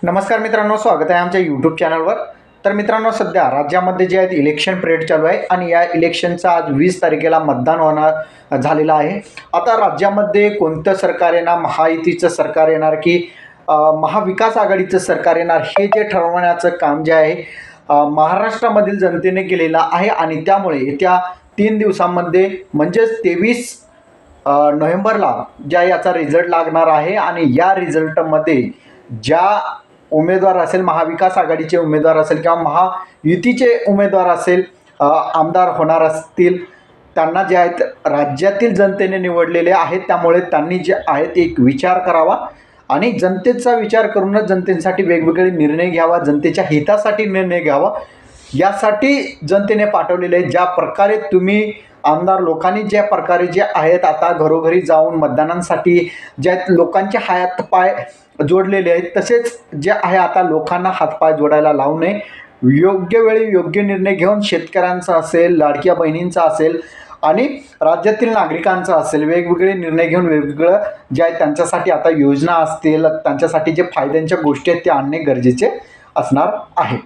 नमस्कार मित्रांनो, स्वागत आहे आमच्या यूट्यूब चॅनलवर। तर मित्रांनो, सध्या राज्यामध्ये जे आहेत इलेक्शन पिरियड चालू आहे आणि या इलेक्शनचा आज 20 तारखेला मतदान होणार झालेलं आहे। आता राज्यामध्ये कोणतं सरकार येणार, महायुतीचं सरकार येणार की महाविकास आघाडीचं सरकार येणार, हे जे ठरवण्याचं काम जे आहे महाराष्ट्रामधील जनतेने केलेलं आहे आणि त्यामुळे येत्या 3 दिवसांमध्ये म्हणजेच 23 नोव्हेंबरला याचा रिझल्ट लागणार आहे आणि या रिझल्टमध्ये ज्या उमेदवार असेल, महाविकास आघाडीचे उमेदवार असेल किंवा महायुतीचे उमेदवार असेल, आमदार होणार असतील, त्यांना जे आहेत राज्यातील जनतेने निवडलेले आहेत। त्यामुळे त्यांनी जे आहेत एक विचार करावा आणि जनतेचा विचार करूनच जनतेसाठी वेगवेगळे निर्णय घ्यावा, जनतेच्या हितासाठी निर्णय घ्यावा, यासाठी जनतेने पाठवलेले ज्या प्रकारे तुम्ही आमदार लोकांनी ज्या प्रकारे जे आहेत आता घरोघरी जाऊन मतदानांसाठी जे आहेत लोकांचे हातपाय जोडलेले आहेत, तसेच जे आहे आता लोकांना हातपाय जोडायला लावू नये, योग्य वेळी योग्य निर्णय घेऊन शेतकऱ्यांचा असेल, लाडक्या बहिणींचा असेल आणि राज्यातील नागरिकांचा असेल, वेगवेगळे निर्णय घेऊन वेगवेगळं जे आहे त्यांच्यासाठी आता योजना असतील, त्यांच्यासाठी जे फायद्यांच्या गोष्टी आहेत ते आणणे गरजेचे असणार आहे।